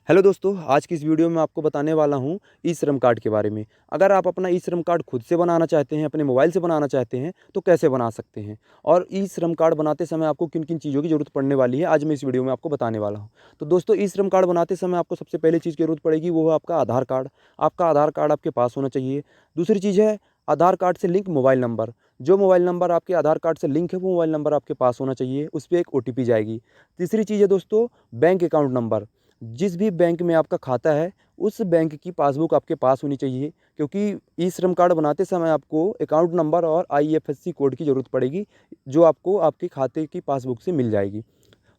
Hello दोस्तों, आज की इस वीडियो में आपको बताने वाला हूँ ई श्रम कार्ड के बारे में। अगर आप अपना ई श्रम कार्ड खुद से बनाना चाहते हैं, अपने मोबाइल से बनाना चाहते हैं, तो कैसे बना सकते हैं और ई श्रम कार्ड बनाते समय आपको किन-किन चीज़ों की ज़रूरत पड़ने वाली है, आज मैं इस वीडियो में आपको बताने वाला हूँ। तो दोस्तों, ई श्रम कार्ड बनाते समय आपको सबसे पहली चीज़ की ज़रूरत पड़ेगी, वो है आपका आधार कार्ड। आपका आधार कार्ड आपके पास होना चाहिए। दूसरी चीज़ है आधार कार्ड से लिंक मोबाइल नंबर। जो मोबाइल नंबर आपके आधार कार्ड से लिंक है, वो मोबाइल नंबर आपके पास होना चाहिए। उस पे एक ओटीपी जाएगी। तीसरी चीज़ है दोस्तों, बैंक अकाउंट नंबर। जिस भी बैंक में आपका खाता है, उस बैंक की पासबुक आपके पास होनी चाहिए, क्योंकि ई श्रम कार्ड बनाते समय आपको अकाउंट नंबर और आईएफएससी कोड की ज़रूरत पड़ेगी, जो आपको आपके खाते की पासबुक से मिल जाएगी।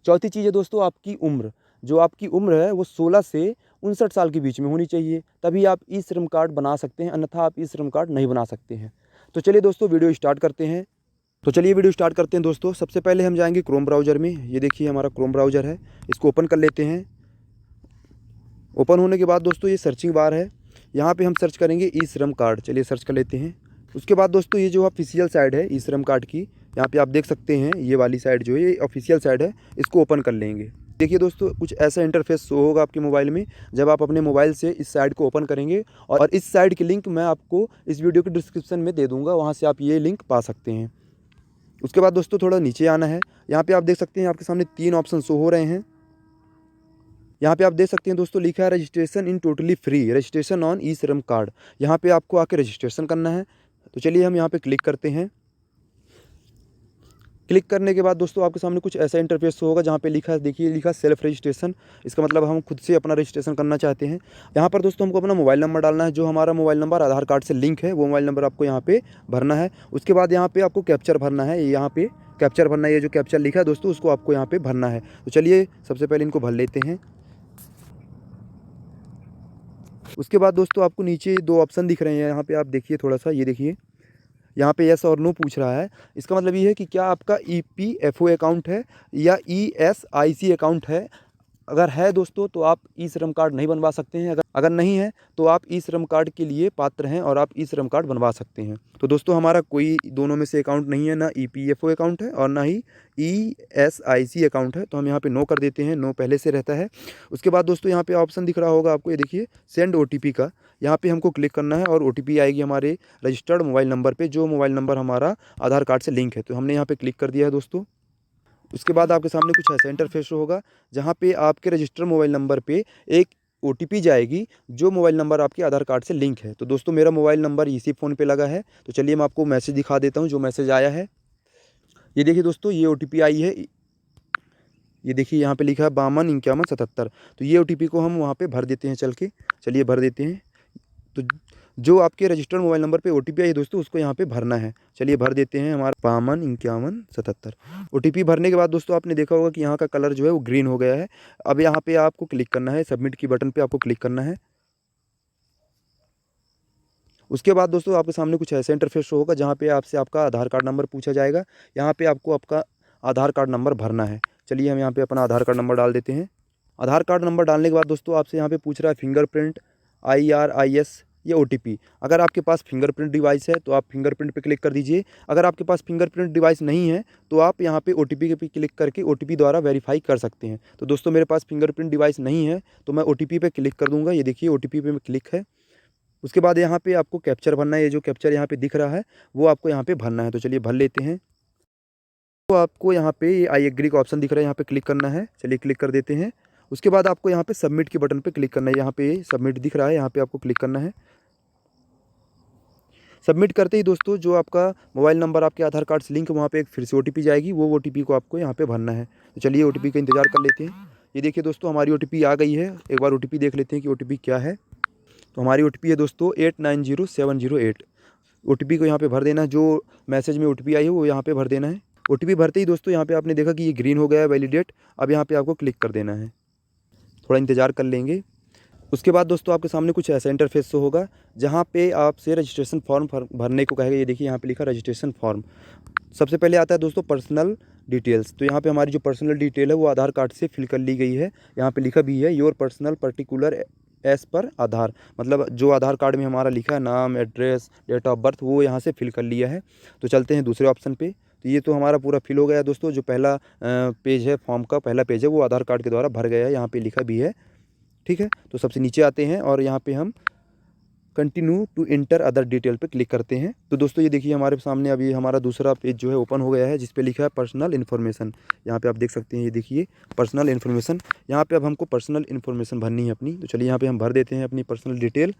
चौथी चीज़ है दोस्तों, आपकी उम्र। जो आपकी उम्र है वो 16 से 59 साल के बीच में होनी चाहिए, तभी आप ई श्रम कार्ड बना सकते हैं, अन्यथा आप ई श्रम कार्ड नहीं बना सकते हैं। तो चलिए दोस्तों, वीडियो स्टार्ट करते हैं। वीडियो स्टार्ट करते हैं दोस्तों। सबसे पहले हम जाएंगे क्रोम ब्राउज़र में। ये देखिए हमारा क्रोम ब्राउज़र है, इसको ओपन कर लेते हैं। ओपन होने के बाद दोस्तों ये सर्चिंग बार है, यहाँ पे हम सर्च करेंगे ई श्रम कार्ड। चलिए सर्च कर लेते हैं। उसके बाद दोस्तों ये जो ऑफिशियल साइट है ई श्रम कार्ड की, यहाँ पे आप देख सकते हैं ये वाली साइट जो है ये ऑफिशियल साइट है, इसको ओपन कर लेंगे। देखिए दोस्तों, कुछ ऐसा इंटरफेस शो होगा आपके मोबाइल में जब आप अपने मोबाइल से इस साइट को ओपन करेंगे, और इस साइट की लिंक मैं आपको इस वीडियो के डिस्क्रिप्शन में दे दूँगा, वहाँ से आप ये लिंक पा सकते हैं। उसके बाद दोस्तों थोड़ा नीचे आना है। यहाँ पे आप देख सकते हैं आपके सामने 3 ऑप्शन शो हो रहे हैं। यहाँ पे आप देख सकते हैं दोस्तों, लिखा है registration in totally free, registration on e Shram card. यहाँ पे आपको आके रजिस्ट्रेशन करना है। तो चलिए हम यहाँ पे क्लिक करते हैं। क्लिक करने के बाद दोस्तों आपके सामने कुछ ऐसा इंटरफेस होगा, जहाँ पे लिखा है, देखिए लिखा सेल्फ रजिस्ट्रेशन। इसका मतलब हम खुद से अपना रजिस्ट्रेशन करना चाहते हैं। यहाँ पर दोस्तों हमको अपना मोबाइल नंबर डालना है। जो हमारा मोबाइल नंबर आधार कार्ड से लिंक है, वो मोबाइल नंबर आपको यहाँ पे भरना है। उसके बाद यहाँ पे आपको कैप्चर भरना है। यहाँ पे कैप्चर भरना है, ये जो कैप्चर लिखा है दोस्तों, उसको आपको यहाँ पे भरना है। तो चलिए सबसे पहले इनको भर लेते हैं। उसके बाद दोस्तों आपको नीचे 2 ऑप्शन दिख रहे हैं, यहाँ पे आप देखिए थोड़ा-सा, ये देखिए, यहाँ पे येस और नो पूछ रहा है। इसका मतलब ये है कि क्या आपका ईपीएफओ अकाउंट है या ईएसआईसी अकाउंट है। अगर है दोस्तों तो आप ई श्रम कार्ड नहीं बनवा सकते हैं। अगर अगर नहीं है तो आप ई श्रम कार्ड के लिए पात्र हैं और आप ई श्रम कार्ड बनवा सकते हैं। तो दोस्तों हमारा कोई दोनों में से अकाउंट नहीं है, ना ईपीएफओ अकाउंट है और ना ही ईएसआईसी अकाउंट है। तो हम यहाँ पे नो कर देते हैं, नो पहले से रहता है। उसके बाद दोस्तों यहाँ पे ऑप्शन दिख रहा होगा आपको, ये देखिए सेंड ओटीपी का। यहाँ पे हमको क्लिक करना है और ओटीपी आएगी हमारे रजिस्टर्ड मोबाइल नंबर पे, जो मोबाइल नंबर हमारा आधार कार्ड से लिंक है। तो हमने यहाँ पे क्लिक कर दिया है दोस्तों। उसके बाद आपके सामने कुछ ऐसा इंटरफेस होगा, जहाँ पे आपके रजिस्टर मोबाइल नंबर पे एक ओटीपी जाएगी, जो मोबाइल नंबर आपके आधार कार्ड से लिंक है। तो दोस्तों मेरा मोबाइल नंबर इसी फ़ोन पे लगा है। तो चलिए मैं आपको मैसेज दिखा देता हूँ, जो मैसेज आया है। ये देखिए दोस्तों, ये ओटीपी आई है। ये देखिए यहाँ पे लिखा है 52 51 77। तो ये ओटीपी को हम वहाँ पे भर देते हैं चल के। चलिए भर देते हैं। तो जो आपके रजिस्टर्ड मोबाइल नंबर पे ओटीपी आई है दोस्तों, उसको यहाँ पे भरना है। चलिए भर देते हैं हमारा 52 51 77। ओटीपी भरने के बाद दोस्तों आपने देखा होगा कि यहाँ का कलर जो है वो ग्रीन हो गया है। अब यहाँ पे आपको क्लिक करना है, सबमिट की बटन पे आपको क्लिक करना है। उसके बाद दोस्तों आपके सामने कुछ ऐसा इंटरफेस होगा, जहाँ पे आपसे आपका आधार कार्ड नंबर पूछा जाएगा। यहाँ पे आपको आपका आधार कार्ड नंबर भरना है। चलिए हम यहाँ पे अपना आधार कार्ड नंबर डाल देते हैं। आधार कार्ड नंबर डालने के बाद दोस्तों आपसे यहाँ पे पूछ रहा है फिंगरप्रिंट, IRIS या ओटीपी। अगर आपके पास फिंगरप्रिंट डिवाइस है तो आप फिंगरप्रिंट पे क्लिक कर दीजिए। अगर आपके पास फिंगरप्रिंट डिवाइस नहीं है तो आप यहाँ पे ओटीपी पे क्लिक करके ओटीपी द्वारा वेरीफाई कर सकते हैं। तो दोस्तों मेरे पास फिंगरप्रिंट डिवाइस नहीं है, तो मैं ओटीपी पे क्लिक कर दूँगा। ये देखिए ओटीपी पे क्लिक है। उसके बाद यहाँ पे आपको कैप्चर भरना है। ये जो कैप्चर यहाँ पे दिख रहा है, वो आपको यहाँ पे भरना है। तो चलिए भर लेते हैं। तो आपको यहाँ पे ये आई एग्री का ऑप्शन दिख रहा है, यहाँ पे क्लिक करना है। चलिए क्लिक कर देते हैं। उसके बाद आपको यहाँ पे सबमिट के बटन पे क्लिक करना है। यहाँ पे सबमिट दिख रहा है, यहाँ पे आपको क्लिक करना है। सबमिट करते ही दोस्तों जो आपका मोबाइल नंबर आपके आधार कार्ड से लिंक है, वहाँ पे एक फिर से ओटीपी जाएगी, वो ओटीपी को आपको यहाँ पे भरना है। तो चलिए ओटीपी का इंतज़ार कर लेते हैं। ये देखिए दोस्तों हमारी ओटीपी आ गई है। एक बार ओटीपी देख लेते हैं कि ओटीपी क्या है। तो हमारी ओटीपी है दोस्तों 890708। ओटीपी को यहाँ पे भर देना है। जो मैसेज में ओटीपी आई है वो यहाँ पे भर देना है। ओटीपी भरते ही दोस्तों यहाँ पे आपने देखा कि ये ग्रीन हो गया है वैलिडेट। अब यहाँ पे आपको क्लिक कर देना है। थोड़ा इंतज़ार कर लेंगे। उसके बाद दोस्तों आपके सामने कुछ ऐसा इंटरफेस शो होगा, जहाँ पे आपसे रजिस्ट्रेशन फॉर्म भरने को कहेगा। ये देखिए यहाँ पे लिखा रजिस्ट्रेशन फॉर्म। सबसे पहले आता है दोस्तों पर्सनल डिटेल्स। तो यहाँ पे हमारी जो पर्सनल डिटेल है वो आधार कार्ड से फिल कर ली गई है। यहाँ पे लिखा भी है your personal particular as per आधार, मतलब जो आधार कार्ड में हमारा लिखा है नाम, एड्रेस, डेट ऑफ बर्थ, वो यहाँ से फिल कर लिया है। तो चलते हैं दूसरे ऑप्शन पे। तो ये तो हमारा पूरा फिल हो गया है दोस्तों। जो पहला पेज है, फॉर्म का पहला पेज है, वो आधार कार्ड के द्वारा भर गया है। यहाँ पे लिखा भी है ठीक है। तो सबसे नीचे आते हैं और यहाँ पे हम continue to enter other detail पे क्लिक करते हैं। तो दोस्तों ये देखिए हमारे सामने अभी हमारा दूसरा पेज जो है ओपन हो गया है, जिस पे लिखा है पर्सनल इन्फॉर्मेशन। यहाँ पे आप देख सकते हैं, ये देखिए पर्सनल इन्फॉर्मेशन। यहाँ पे अब हमको पर्सनल इन्फॉर्मेशन भरनी है अपनी। तो चलिए यहाँ पे हम भर देते हैं अपनी personal detail.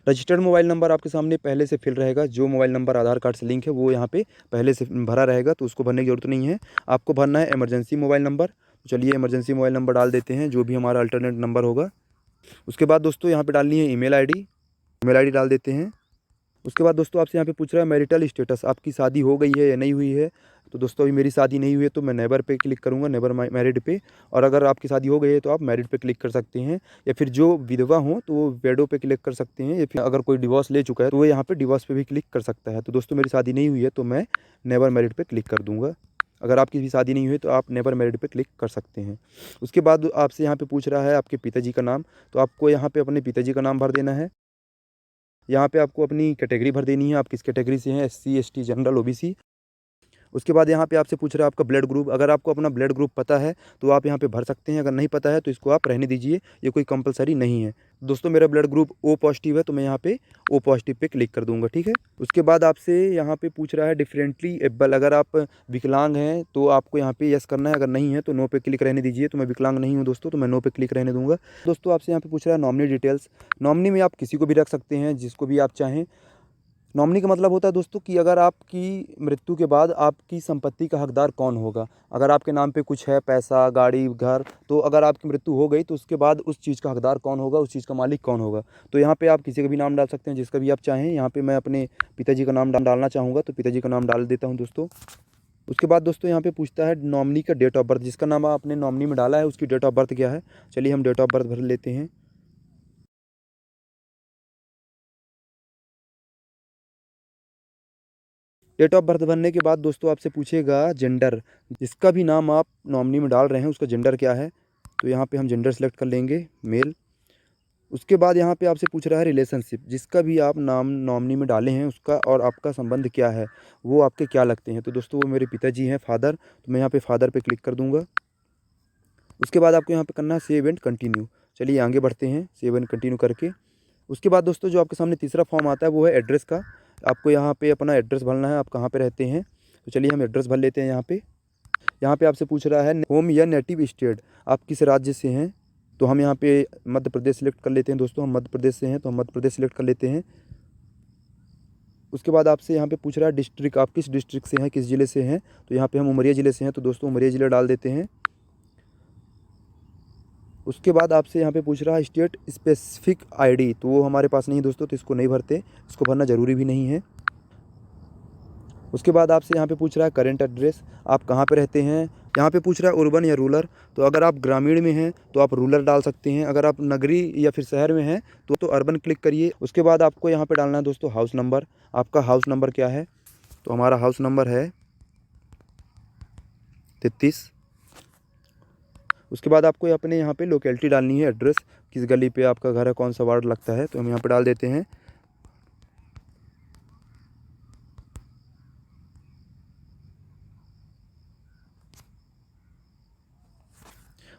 Registered mobile number आपके सामने पहले से फिल रहेगा। जो मोबाइल नंबर आधार कार्ड से लिंक है वो यहाँ पे पहले से भरा रहेगा, तो उसको भरने की जरूरत नहीं है। आपको भरना है इमरजेंसी मोबाइल नंबर। तो चलिए इमरजेंसी मोबाइल नंबर डाल देते हैं, जो भी हमारा अल्टरनेट नंबर होगा। उसके बाद दोस्तों यहाँ पे डालनी है ईमेल आईडी डाल देते हैं। उसके बाद दोस्तों आपसे यहाँ पे पूछ रहा है मैरिटल स्टेटस, आपकी शादी हो गई है या नहीं हुई है। तो दोस्तों अभी मेरी शादी नहीं हुई है, तो मैं नेवर पे क्लिक करूँगा, नेवर मैरिड पे। और अगर आपकी शादी हो गई है तो आप मैरिड पे क्लिक कर सकते हैं, या फिर जो विधवा हो तो वो वेडो पे क्लिक कर सकते हैं, या फिर अगर कोई डिवोर्स ले चुका है तो वो यहाँ पे डिवोर्स पे भी क्लिक कर सकता है। तो दोस्तों मेरी शादी नहीं हुई है तो मैं नेवर मैरिड पे क्लिक कर दूँगा। अगर आपकी भी शादी नहीं हुई तो आप नेवर मैरिड पे क्लिक कर सकते हैं। उसके बाद आपसे यहाँ पे पूछ रहा है आपके पिताजी का नाम। तो आपको यहाँ पे अपने पिताजी का नाम भर देना है। यहाँ पे आपको अपनी कैटेगरी भर देनी है, आप किस कैटेगरी से हैं, एससी, एसटी, जनरल, ओबीसी। उसके बाद यहाँ पे आपसे पूछ रहा है आपका ब्लड ग्रुप। अगर आपको अपना ब्लड ग्रुप पता है तो आप यहाँ पे भर सकते हैं, अगर नहीं पता है तो इसको आप रहने दीजिए, ये कोई कंपलसरी नहीं है। दोस्तों मेरा ब्लड ग्रुप ओ पॉजिटिव है, तो मैं यहाँ पे ओ पॉजिटिव पे क्लिक कर दूंगा, ठीक है। उसके बाद आपसे यहाँ पे पूछ रहा है डिफरेंटली एबल। अगर आप विकलांग हैं तो आपको यहाँ पे यस करना है, अगर नहीं है तो नो पे क्लिक रहने दीजिए। तो मैं विकलांग नहीं हूँ दोस्तों, तो मैं नो पे क्लिक रहने दूंगा। दोस्तों आपसे यहाँ पे पूछ रहा है नॉमिनी डिटेल्स। नॉमिनी में आप किसी को भी रख सकते हैं, जिसको भी आप चाहें। नॉमिनी का मतलब होता है दोस्तों कि अगर आपकी मृत्यु के बाद आपकी संपत्ति का हकदार कौन होगा। अगर आपके नाम पे कुछ है, पैसा, गाड़ी, घर, तो अगर आपकी मृत्यु हो गई तो उसके बाद उस चीज़ का हकदार कौन होगा, उस चीज़ का मालिक कौन होगा। तो यहाँ पे आप किसी का भी नाम डाल सकते हैं, जिसका भी आप चाहें। यहाँ पे मैं अपने पिताजी का नाम डालना चाहूँगा, तो पिताजी का नाम डाल देता हूँ दोस्तों। उसके बाद दोस्तों यहाँ पे पूछता है नॉमिनी का डेट ऑफ बर्थ। जिसका नाम आपने नॉमिनी में डाला है उसकी डेट ऑफ बर्थ क्या है। चलिए हम डेट ऑफ बर्थ भर लेते हैं। डेट ऑफ बर्थ भरने के बाद दोस्तों आपसे पूछेगा जेंडर। जिसका भी नाम आप नॉमिनी में डाल रहे हैं उसका जेंडर क्या है। तो यहाँ पे हम जेंडर सेलेक्ट कर लेंगे, मेल। उसके बाद यहाँ पे आपसे पूछ रहा है रिलेशनशिप। जिसका भी आप नाम नॉमिनी में डाले हैं उसका और आपका संबंध क्या है, वो आपके क्या लगते हैं। तो दोस्तों वो मेरे पिताजी हैं, फादर। तो मैं यहाँ पे फादर पे क्लिक कर दूँगा। उसके बाद आपको यहाँ पे करना है सेव एंड कंटिन्यू। चलिए आगे बढ़ते हैं सेव एंड कंटिन्यू करके। उसके बाद दोस्तों जो आपके सामने तीसरा फॉर्म आता है वो है एड्रेस का। आपको यहाँ पे अपना एड्रेस भरना है, आप कहाँ पे रहते हैं। तो चलिए हम एड्रेस भर लेते हैं। यहाँ पे आपसे पूछ रहा है होम या नेटिव स्टेट, आप किस राज्य से हैं। तो हम यहाँ पे मध्य प्रदेश सेलेक्ट कर लेते हैं दोस्तों, हम मध्य प्रदेश से हैं तो हम मध्य प्रदेश सेलेक्ट कर लेते हैं। उसके बाद आपसे यहाँ पे पूछ रहा है डिस्ट्रिक्ट, आप किस डिस्ट्रिक्ट से हैं, किस ज़िले से हैं। तो यहाँ पे हम उमरिया ज़िले से हैं, तो दोस्तों उमरिया ज़िला डाल देते हैं। उसके बाद आपसे यहाँ पे पूछ रहा है स्टेट स्पेसिफिक आईडी। तो वो हमारे पास नहीं है दोस्तों, तो इसको नहीं भरते, इसको भरना ज़रूरी भी नहीं है। उसके बाद आपसे यहाँ पे पूछ रहा है करंट एड्रेस, आप कहाँ पे रहते हैं। यहाँ पे पूछ रहा है अर्बन या रूरल। तो अगर आप ग्रामीण में हैं तो आप रूरल डाल सकते हैं, अगर आप नगरी या फिर शहर में हैं तो अर्बन क्लिक करिए। उसके बाद आपको यहाँ पे डालना है दोस्तों हाउस नंबर। आपका हाउस नंबर क्या है। तो हमारा हाउस नंबर है 33। उसके बाद आपको अपने यहाँ पे लोकेलिटी डालनी है, एड्रेस, किस गली पे आपका घर है, कौन सा वार्ड लगता है। तो हम यहाँ पे डाल देते हैं।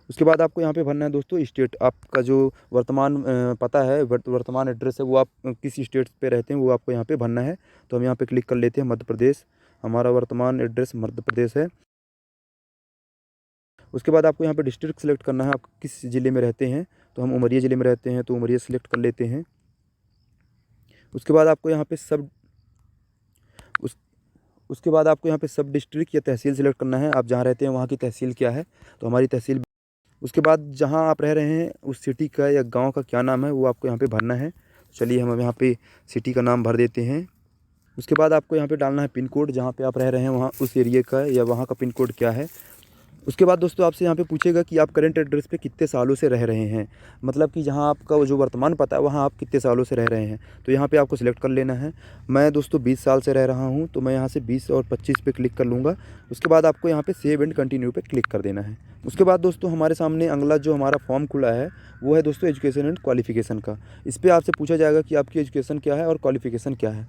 उसके बाद आपको यहाँ पे भरना है दोस्तों स्टेट। आपका जो वर्तमान पता है, वर्तमान एड्रेस है, वो आप किस स्टेट पे रहते हैं वो आपको यहाँ पे भरना है। तो हम यहाँ पे क्लिक कर लेते हैं मध्य प्रदेश। हमारा वर्तमान एड्रेस मध्य प्रदेश है। उसके बाद आपको यहाँ पे डिस्ट्रिक्ट सेलेक्ट करना है, आप किस ज़िले में रहते हैं। तो हम उमरिया ज़िले में रहते हैं, तो उमरिया सेलेक्ट कर लेते हैं। उसके बाद आपको यहाँ पे उस उसके बाद आपको यहाँ पे सब डिस्ट्रिक्ट या तहसील सेलेक्ट करना है, आप जहाँ रहते हैं वहाँ की तहसील क्या है। तो हमारी तहसील। उसके बाद जहाँ आप रह रहे हैं उस सिटी का या गांव का क्या नाम है वो आपको यहाँ पे भरना है। चलिए हम यहाँ पे सिटी का नाम भर देते हैं। उसके बाद आपको यहाँ पे डालना है पिन कोड, जहाँ पे आप रह रहे हैं वहाँ उस एरिया का या वहाँ का पिन कोड क्या है। उसके बाद दोस्तों आपसे यहाँ पे पूछेगा कि आप करंट एड्रेस पे कितने सालों से रह रहे हैं, मतलब कि जहाँ आपका जो वर्तमान पता है वहाँ आप कितने सालों से रह रहे हैं। तो यहाँ पे आपको सिलेक्ट कर लेना है। मैं दोस्तों 20 साल से रह रहा हूँ, तो मैं यहाँ से 20 और 25 पे क्लिक कर लूँगा। उसके बाद आपको यहाँ पे सेव एंड कंटिन्यू पे क्लिक कर देना है। उसके बाद दोस्तों हमारे सामने अगला जो हमारा फॉर्म खुला है वो है दोस्तों एजुकेशन एंड क्वालिफिकेशन का। इस पर आपसे पूछा जाएगा कि आपकी एजुकेशन क्या है और क्वालिफिकेशन क्या है।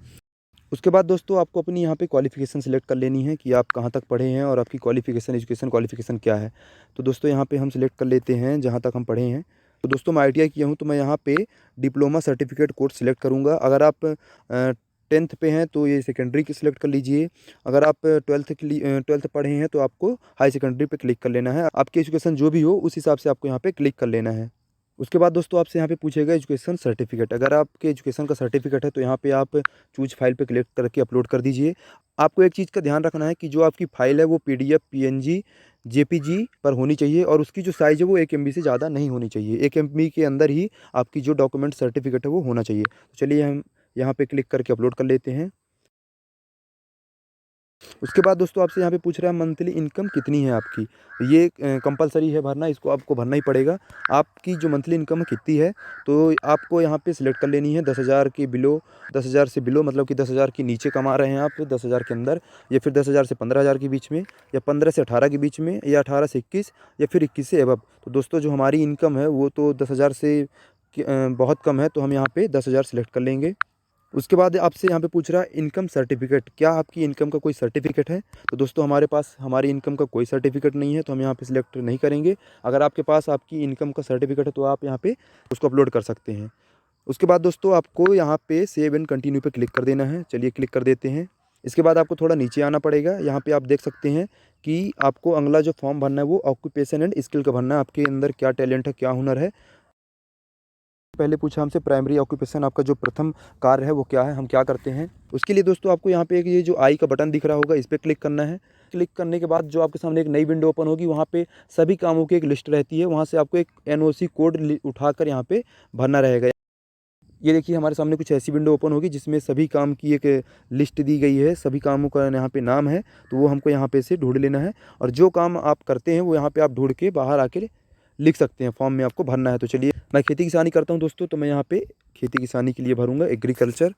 उसके बाद दोस्तों आपको अपनी यहाँ पे क्वालिफ़िकेशन सेलेक्ट कर लेनी है कि आप कहाँ तक पढ़े हैं और आपकी क्वालिफ़िकेशन एजुकेशन क्वालिफ़िकेशन क्या है। तो दोस्तों यहाँ पे हम सेलेक्ट कर लेते हैं जहाँ तक हम पढ़े हैं। तो दोस्तों मैं ITI किया हूँ, तो मैं यहाँ पे डिप्लोमा सर्टिफिकेट कोर्स सिलेक्ट करूँगा। अगर आप 10th पे हैं तो ये सेकेंडरी की सिलेक्ट कर लीजिए। अगर आप 12th पढ़े हैं तो आपको हाई सेकेंडरी पे क्लिक कर लेना है। आपकी एजुकेशन जो भी हो उस हिसाब से आपको यहाँ पे क्लिक कर लेना है। उसके बाद दोस्तों आपसे यहाँ पे पूछेगा एजुकेशन सर्टिफिकेट। अगर आपके एजुकेशन का सर्टिफिकेट है तो यहाँ पे आप चूज फाइल पे क्लिक करके अपलोड कर दीजिए। आपको एक चीज़ का ध्यान रखना है कि जो आपकी फ़ाइल है वो PDF, PNG, JPG पर होनी चाहिए और उसकी जो साइज़ है वो 1 MB से ज़्यादा नहीं होनी चाहिए। 1 MB के अंदर ही आपकी जो डॉक्यूमेंट सर्टिफिकेट है वो होना चाहिए। तो चलिए हम यहाँ पे क्लिक करके अपलोड कर लेते हैं। उसके बाद दोस्तों आपसे यहाँ पे पूछ रहा है मंथली इनकम कितनी है आपकी। ये कंपलसरी है भरना, इसको आपको भरना ही पड़ेगा। आपकी जो मंथली इनकम कितनी है तो आपको यहाँ पे सिलेक्ट कर लेनी है 10,000 के बिलो। 10,000 से बिलो मतलब कि 10,000 के नीचे कमा रहे हैं आप, 10,000 के अंदर, या फिर 10,000 से 15,000 के बीच में, या 15 से 18 के बीच में, या 18 से 21, या फिर 21 से एबव। तो दोस्तों जो हमारी इनकम है वो तो 10,000 से बहुत कम है, तो हम यहाँ पे 10,000 सिलेक्ट कर लेंगे। उसके बाद आपसे यहाँ पे पूछ रहा है इनकम सर्टिफिकेट, क्या आपकी इनकम का कोई सर्टिफिकेट है। तो दोस्तों हमारे पास हमारी इनकम का कोई सर्टिफिकेट नहीं है, तो हम यहाँ पे सिलेक्ट नहीं करेंगे। अगर आपके पास आपकी इनकम का सर्टिफिकेट है तो आप यहाँ पे उसको अपलोड कर सकते हैं। उसके बाद दोस्तों आपको यहाँ पे सेव एंड कंटिन्यू पे क्लिक कर देना है। चलिए क्लिक कर देते हैं। इसके बाद आपको थोड़ा नीचे आना पड़ेगा। यहाँ पे आप देख सकते हैं कि आपको अगला जो फॉर्म भरना है वो ऑक्यूपेशन एंड स्किल का भरना है। आपके अंदर क्या टैलेंट है, क्या हुनर है। पहले पूछा हमसे प्राइमरी ऑक्यूपेशन, आपका जो प्रथम कार्य है वो क्या है, हम क्या करते हैं। उसके लिए दोस्तों आपको यहाँ पे एक ये जो आई का बटन दिख रहा होगा इस पर क्लिक करना है। क्लिक करने के बाद जो आपके सामने एक नई विंडो ओपन होगी, वहाँ पे सभी कामों की एक लिस्ट रहती है। वहाँ से आपको एक NOC कोड उठाकर यहाँ पे भरना रहेगा। ये देखिए हमारे सामने कुछ ऐसी विंडो ओपन होगी जिसमें सभी काम की एक लिस्ट दी गई है, सभी कामों का यहाँ पे नाम है। तो वो हमको यहाँ पे से ढूंढ लेना है और जो काम आप करते हैं वो यहाँ पे आप ढूंढ के बाहर आके लिख सकते हैं। फॉर्म में आपको भरना है। तो चलिए मैं खेती किसानी करता हूँ दोस्तों, तो मैं यहाँ पे खेती किसानी के लिए भरूँगा एग्रीकल्चर।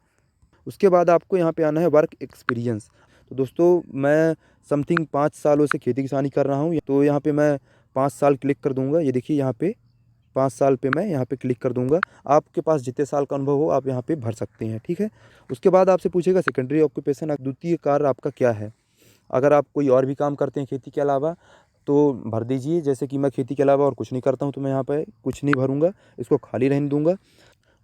उसके बाद आपको यहाँ पे आना है वर्क एक्सपीरियंस। तो दोस्तों मैं समथिंग 5 सालों से खेती किसानी कर रहा हूँ, तो यहाँ पे मैं 5 साल क्लिक कर दूँगा। ये देखिए यहाँ पे 5 साल पे मैं यहाँ पे क्लिक कर दूँगा। आपके पास जितने साल का अनुभव हो आप यहाँ पे भर सकते हैं, ठीक है। उसके बाद आपसे पूछेगा सेकेंडरी ऑक्यूपेशन, द्वितीय कार्य आपका क्या है। अगर आप कोई और भी काम करते हैं खेती के अलावा तो भर दीजिए। जैसे कि मैं खेती के अलावा और कुछ नहीं करता हूँ, तो मैं यहाँ पे कुछ नहीं भरूँगा, इसको खाली रहने दूँगा।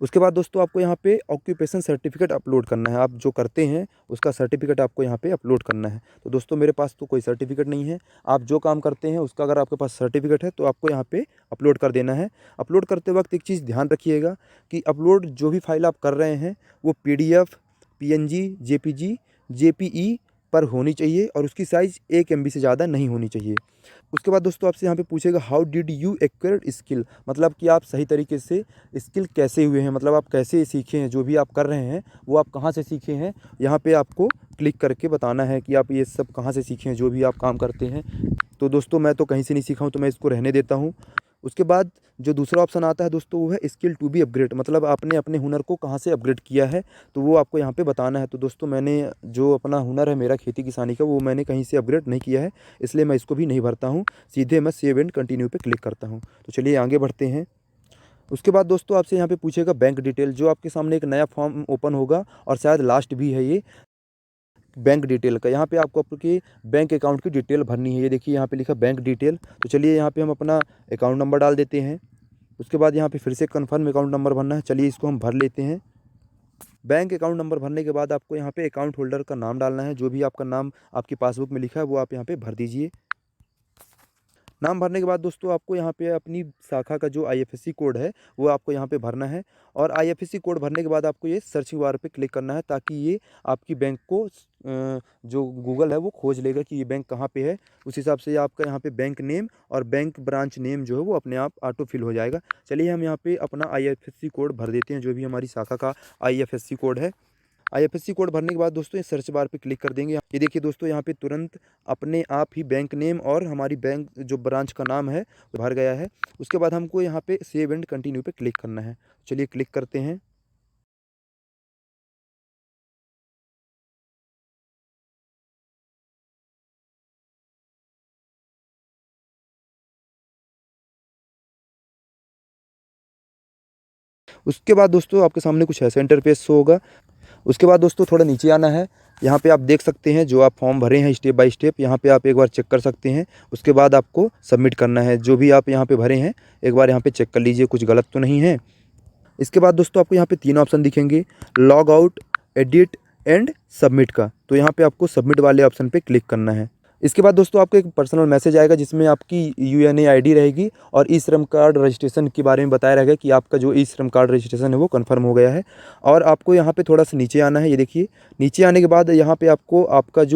उसके बाद दोस्तों आपको यहाँ पे ऑक्यूपेशन सर्टिफिकेट अपलोड करना है। आप जो करते हैं उसका सर्टिफिकेट आपको यहाँ पे अपलोड करना है। तो दोस्तों मेरे पास तो कोई सर्टिफिकेट नहीं है। आप जो काम करते हैं उसका अगर आपके पास सर्टिफिकेट है तो आपको यहाँ पे अपलोड कर देना है। अपलोड करते वक्त एक चीज़ ध्यान रखिएगा कि अपलोड जो भी फाइल आप कर रहे हैं वो PDF, PNG, JPG, JPE पर होनी चाहिए और उसकी साइज़ 1 MB से ज़्यादा नहीं होनी चाहिए। उसके बाद दोस्तों आपसे यहाँ पे पूछेगा how did you acquire skill, मतलब कि आप सही तरीके से स्किल कैसे हुए हैं, मतलब आप कैसे सीखे हैं, जो भी आप कर रहे हैं वो आप कहाँ से सीखे हैं। यहाँ पे आपको क्लिक करके बताना है कि आप ये सब कहाँ से सीखे हैं, जो भी आप काम करते हैं। तो दोस्तों मैं तो कहीं से नहीं सीखा हूँ, तो मैं इसको रहने देता हूँ। उसके बाद जो दूसरा ऑप्शन आता है दोस्तों वो है स्किल टू बी अपग्रेड, मतलब आपने अपने हुनर को कहाँ से अपग्रेड किया है, तो वो आपको यहाँ पे बताना है। तो दोस्तों मैंने जो अपना हुनर है मेरा खेती किसानी का, वो मैंने कहीं से अपग्रेड नहीं किया है, इसलिए मैं इसको भी नहीं भरता हूँ। सीधे मैं सेव एंड कंटिन्यू पे क्लिक करता हूँ। तो चलिए आगे बढ़ते हैं। उसके बाद दोस्तों आपसे यहाँ पे पूछेगा बैंक डिटेल, जो आपके सामने एक नया फॉर्म ओपन होगा और शायद लास्ट भी है ये बैंक डिटेल का। यहाँ पे आपको आपके बैंक अकाउंट की डिटेल भरनी है। ये देखिए यहाँ पे लिखा बैंक डिटेल। तो चलिए यहाँ पे हम अपना अकाउंट नंबर डाल देते हैं। उसके बाद यहाँ पे फिर से कन्फर्म अकाउंट नंबर भरना है। चलिए इसको हम भर लेते हैं। बैंक अकाउंट नंबर भरने के बाद आपको यहाँ पे अकाउंट होल्डर का नाम डालना है। जो भी आपका नाम आपकी पासबुक में लिखा है वो आप यहाँ पे भर दीजिए। नाम भरने के बाद दोस्तों आपको यहाँ पे अपनी शाखा का जो IFSC कोड है वो आपको यहाँ पे भरना है। और IFSC कोड भरने के बाद आपको ये सर्चिंग बार पे क्लिक करना है, ताकि ये आपकी बैंक को जो गूगल है वो खोज लेगा कि ये बैंक कहाँ पे है। उस हिसाब से आपका यहाँ पे बैंक नेम और बैंक ब्रांच नेम जो है वो अपने आप ऑटो फिल हो जाएगा। चलिए हम यहाँ पे अपना IFSC कोड भर देते हैं, जो भी हमारी शाखा का IFSC कोड है। IFSC कोड भरने के बाद दोस्तों ये सर्च बार पे क्लिक कर देंगे। ये देखिए दोस्तों यहाँ पे तुरंत अपने आप ही बैंक नेम और हमारी बैंक जो ब्रांच का नाम है वो भर गया है। उसके बाद हमको यहाँ पे सेव एंड कंटिन्यू पे क्लिक करना है। चलिए क्लिक करते हैं। उसके बाद दोस्तों आपके सामने कुछ ऐसा इंटरफेस शो होगा। उसके बाद दोस्तों थोड़ा नीचे आना है। यहाँ पे आप देख सकते हैं जो आप फॉर्म भरे हैं स्टेप बाय स्टेप, यहाँ पे आप एक बार चेक कर सकते हैं। उसके बाद आपको सबमिट करना है। जो भी आप यहाँ पे भरे हैं एक बार यहाँ पे चेक कर लीजिए कुछ गलत तो नहीं है। इसके बाद दोस्तों आपको यहाँ पे 3 ऑप्शन दिखेंगे, log out, edit and submit का। तो यहाँ पे आपको सबमिट वाले ऑप्शन पे क्लिक करना है। इसके बाद दोस्तों आपको एक पर्सनल मैसेज आएगा जिसमें आपकी यूएनए आईडी रहेगी और ई श्रम कार्ड रजिस्ट्रेशन के बारे में बताया रहेगा कि आपका जो ई श्रम कार्ड रजिस्ट्रेशन है वो कंफर्म हो गया है। और आपको यहाँ पे थोड़ा सा नीचे आना है। ये देखिए नीचे आने के बाद यहाँ पे आपको आपका जो